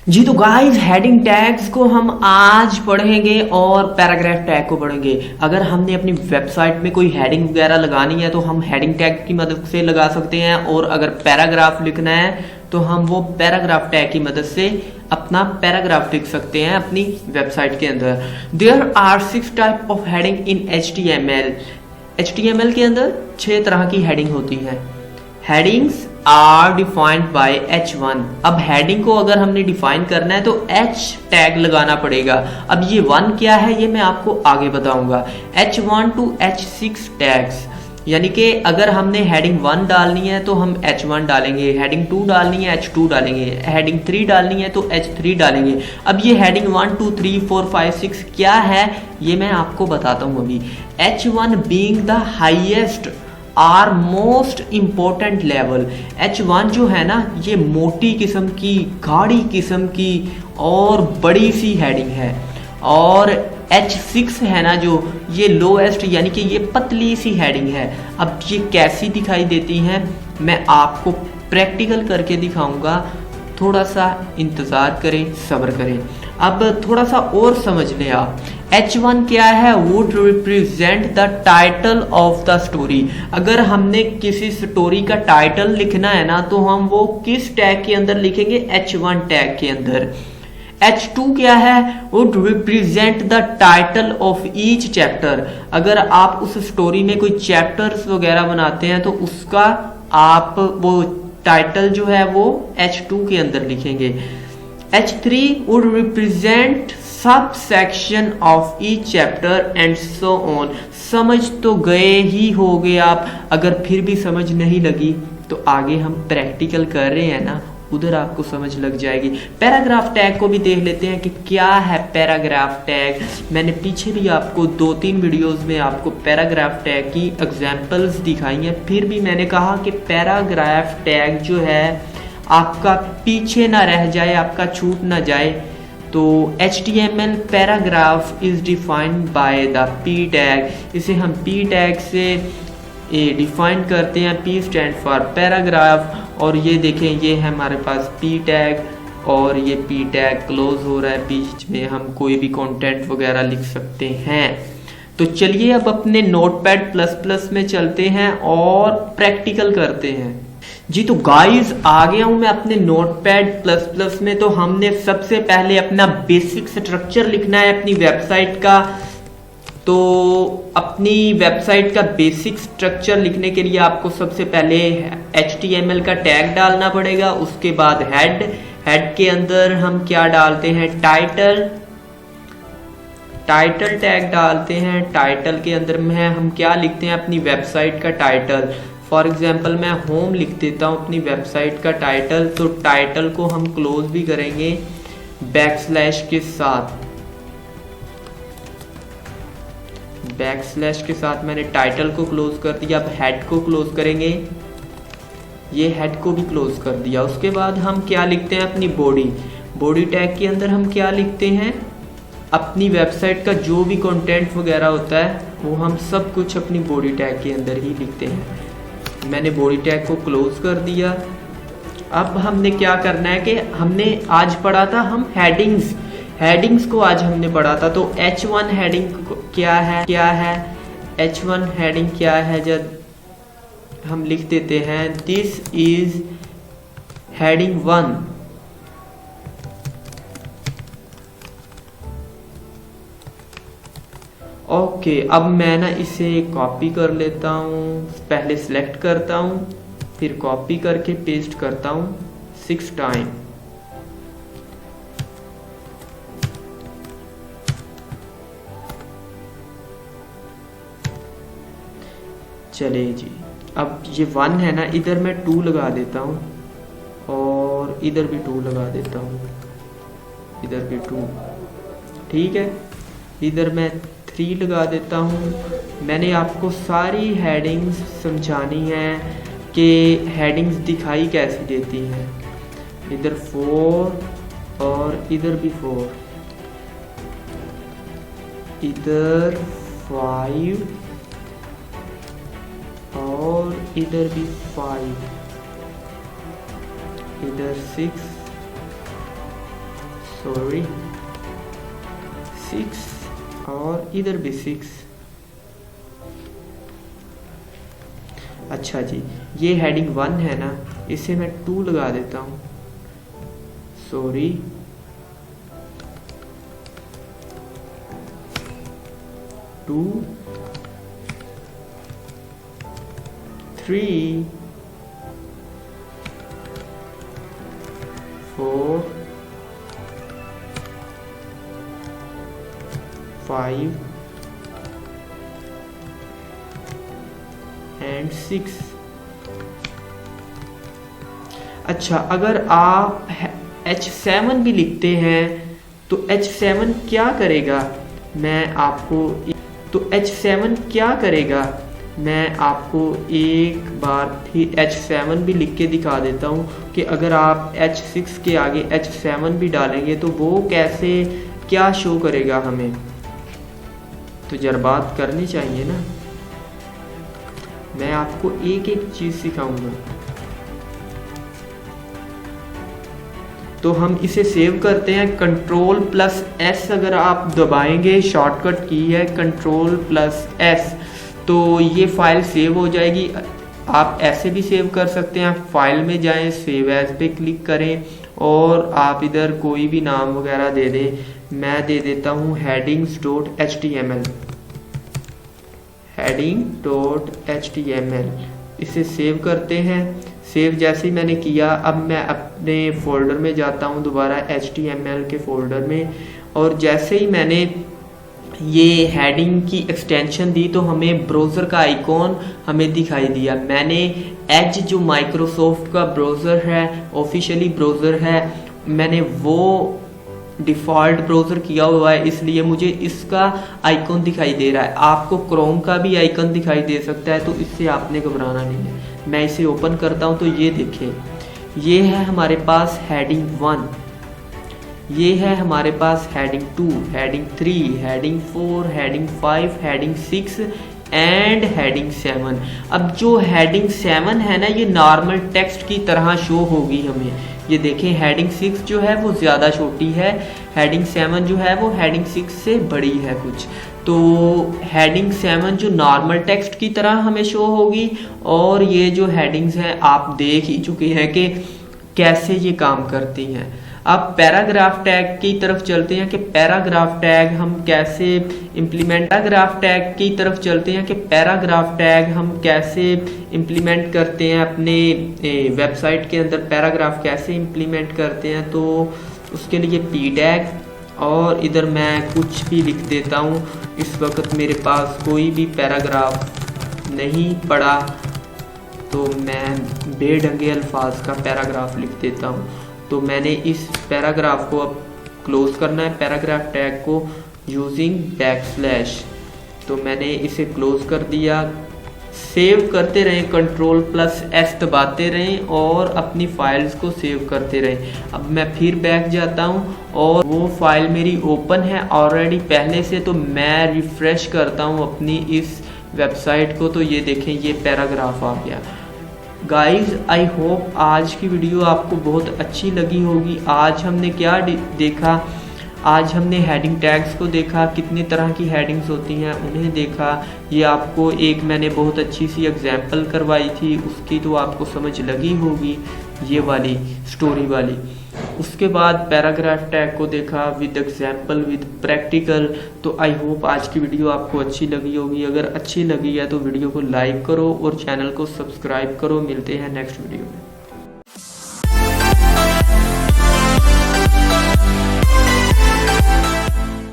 जी तो guys heading tags को हम आज पढ़ेंगे और पैराग्राफ टैग को पढ़ेंगे। अगर हमने अपनी वेबसाइट में कोई हेडिंग वगैरह लगानी है तो हम हेडिंग टैग की मदद से लगा सकते हैं, और अगर पैराग्राफ लिखना है तो हम वो पैराग्राफ टैग की मदद से अपना पैराग्राफ लिख सकते हैं अपनी वेबसाइट के अंदर। There are 6 type of heading in HTML। HTML के अंदर 6 तरह की हेडिंग होती है। Headings are defined by H1। अब हेडिंग को अगर हमने डिफाइन करना है तो H टैग लगाना पड़ेगा। अब ये 1 क्या है ये मैं आपको आगे बताऊंगा। H1 to H6 टैग्स, यानी कि अगर हमने हेडिंग 1 डालनी है तो हम H1 डालेंगे, हेडिंग 2 डालनी है H2 डालेंगे, हेडिंग 3 डालनी है तो H3 डालेंगे। अब ये हेडिंग 1 2 3 4 5 6 क्या है ये मैं आपको बताता हूँ अभी। H1 being the highest or most important level. H1 जो है ना ये मोटी किस्म की, गाढ़ी किस्म की और बड़ी सी हेडिंग है, और H6 है ना जो ये लोएस्ट यानी कि ये पतली सी हेडिंग है। अब ये कैसी दिखाई देती हैं मैं आपको प्रैक्टिकल करके दिखाऊंगा, थोड़ा सा इंतज़ार करें, सब्र करें। अब थोड़ा सा और समझ लें आप। H1 क्या है? Would represent the title of the story. अगर हमने किसी स्टोरी का टाइटल लिखना है ना तो हम वो किस टैग के अंदर लिखेंगे? H1 टैग के अंदर। H2 क्या है? Would represent the title of each chapter. अगर आप उस स्टोरी में कोई चैप्टर्स वगैरह बनाते हैं तो उसका आप वो टाइटल जो है वो H2 के अंदर लिखेंगे। H3 would represent subsection of each chapter and so on। समझ तो गए ही होगे आप। अगर फिर भी समझ नहीं लगी तो आगे हम प्रैक्टिकल कर रहे हैं ना, उधर आपको समझ लग जाएगी। पैराग्राफ टैग को भी देख लेते हैं कि क्या है पैराग्राफ टैग। मैंने पीछे भी आपको 2-3 वीडियोस में आपको पैराग्राफ टैग की एग्जांपल्स दिखाई हैं, फिर भी मैंने कहा कि पैराग्राफ टैग जो है आपका पीछे ना रह जाए, आपका छूट ना जाए। तो HTML paragraph is defined by the P tag. इसे हम P टैग से डिफाइन करते हैं। P स्टैंड फॉर पैराग्राफ, और ये देखें ये है हमारे पास P टैग, और ये P टैग क्लोज हो रहा है, बीच में हम कोई भी कंटेंट वगैरह लिख सकते हैं। तो चलिए अब अपने नोटपैड प्लस प्लस में चलते हैं और प्रैक्टिकल करते हैं। जी तो गाइस आ गया हूं मैं अपने नोटपैड प्लस प्लस में। तो हमने सबसे पहले अपना बेसिक स्ट्रक्चर लिखना है अपनी वेबसाइट का। तो अपनी वेबसाइट का बेसिक स्ट्रक्चर लिखने के लिए आपको सबसे पहले HTML का टैग डालना पड़ेगा। उसके बाद हेड के अंदर हम क्या डालते हैं? टाइटल टैग डालते हैं। टाइटल के अंदर में हम क्या लिखते हैं? अपनी वेबसाइट का टाइटल। फॉर एग्जाम्पल मैं होम लिख देता हूँ अपनी वेबसाइट का टाइटल। तो टाइटल को हम क्लोज भी करेंगे बैकस्लैश के साथ। बैकस्लैश के साथ मैंने टाइटल को क्लोज कर दिया। अब हेड को क्लोज करेंगे, ये हेड को भी क्लोज कर दिया। उसके बाद हम क्या लिखते हैं? अपनी बॉडी टैग के अंदर हम क्या लिखते हैं? अपनी वेबसाइट का जो भी कंटेंट वगैरह होता है वो हम सब कुछ अपनी बॉडी टैग के अंदर ही लिखते हैं। मैंने बॉडी टैग को क्लोज कर दिया। अब हमने क्या करना है कि हमने आज पढ़ा था हम हेडिंग्स को आज हमने पढ़ा था। तो H1 हेडिंग क्या है? H1 हेडिंग क्या है? जब हम लिख देते हैं दिस इज हेडिंग 1। ओके, अब मैं ना इसे कॉपी कर लेता हूँ। पहले सिलेक्ट करता हूँ, फिर कॉपी करके पेस्ट करता हूँ 6 टाइम। चलिए जी, अब ये 1 है ना, इधर मैं 2 लगा देता हूँ और इधर भी 2 लगा देता हूँ, इधर भी 2। ठीक है, इधर मैं 3 लगा देता हूँ। मैंने आपको सारी हेडिंग्स समझानी है कि हेडिंग्स दिखाई कैसी देती हैं। इधर 4 और इधर भी 4, इधर 5 और इधर भी 5, इधर 6 सॉरी 6 और इधर भी 6। अच्छा जी, ये हेडिंग 1 है ना, इसे मैं 2 लगा देता हूँ। Sorry 2 3 4 5 and 6। अच्छा, अगर आप H7 भी लिखते हैं तो H7 क्या करेगा, मैं आपको एक बार फिर H7 भी लिख के दिखा देता हूँ कि अगर आप H6 के आगे H7 भी डालेंगे तो वो कैसे क्या शो करेगा हमें। तो जरा बात करनी चाहिए ना, मैं आपको एक एक चीज सिखाऊंगा। तो हम इसे सेव करते हैं, Ctrl+S अगर आप दबाएंगे, शॉर्टकट की है Ctrl+S, तो ये फाइल सेव हो जाएगी। आप ऐसे भी सेव कर सकते हैं, आप फाइल में जाएं, सेव एज पे क्लिक करें और आप इधर कोई भी नाम वगैरह दे दें। मैं दे देता हूँ headings.html। इसे सेव करते हैं। सेव जैसे ही मैंने किया, अब मैं अपने फोल्डर में जाता हूँ दोबारा HTML के फोल्डर में, और जैसे ही मैंने ये हेडिंग की एक्सटेंशन दी तो हमें ब्राउज़र का आइकॉन हमें दिखाई दिया। मैंने एज जो माइक्रोसॉफ्ट का ब्राउज़र है, ऑफिशियली ब्राउज़र है, मैंने वो डिफ़ॉल्ट ब्राउज़र किया हुआ है, इसलिए मुझे इसका आइकॉन दिखाई दे रहा है। आपको क्रोम का भी आइकॉन दिखाई दे सकता है, तो इससे आपने घबराना नहीं है। मैं इसे ओपन करता हूं तो ये देखें, ये है हमारे पास हेडिंग 1, ये है हमारे पास heading 2, heading 3, heading 4, heading 5, heading 6 and heading 7। अब जो हेडिंग 7 है ना, ये नॉर्मल टेक्स्ट की तरह शो होगी हमें। ये देखें, हेडिंग 6 जो है वो ज़्यादा छोटी है, हेडिंग 7 जो है वो हेडिंग 6 से बड़ी है कुछ। तो हेडिंग 7 जो नॉर्मल टेक्स्ट की तरह हमें शो होगी, और ये जो हेडिंग्स हैं आप देख ही चुके हैं कि कैसे ये काम करती हैं। अब पैराग्राफ टैग की तरफ चलते हैं कि पैराग्राफ टैग हम कैसे इम्प्लीमेंट करते हैं अपने वेबसाइट के अंदर। पैराग्राफ कैसे इम्प्लीमेंट करते हैं, तो उसके लिए p टैग, और इधर मैं कुछ भी लिख देता हूँ। इस वक्त मेरे पास कोई भी पैराग्राफ नहीं पड़ा, तो मैं बेढंगे अल्फाज का पैराग्राफ लिख देता हूँ। तो मैंने इस पैराग्राफ को अब क्लोज करना है, पैराग्राफ टैग को यूजिंग बैकस्लैश। तो मैंने इसे क्लोज कर दिया। सेव करते रहें, Ctrl+S दबाते रहें और अपनी फाइल्स को सेव करते रहें। अब मैं फिर बैक जाता हूं और वो फाइल मेरी ओपन है ऑलरेडी पहले से, तो मैं रिफ्रेश करता हूं अपनी इस वेबसाइट को, तो ये देखें ये पैराग्राफ आ गया। गाइज, आई होप आज की वीडियो आपको बहुत अच्छी लगी होगी। आज हमने क्या देखा, आज हमने हेडिंग टैग्स को देखा, कितने तरह की हेडिंग्स होती हैं उन्हें देखा। ये आपको एक मैंने बहुत अच्छी सी एग्जांपल करवाई थी, उसकी तो आपको समझ लगी होगी, ये वाली स्टोरी वाली। उसके बाद पैराग्राफ टैग को देखा विद एग्जांपल, विद प्रैक्टिकल। तो आई होप आज की वीडियो आपको अच्छी लगी होगी। अगर अच्छी लगी है तो वीडियो को लाइक करो और चैनल को सब्सक्राइब करो। मिलते हैं नेक्स्ट वीडियो में।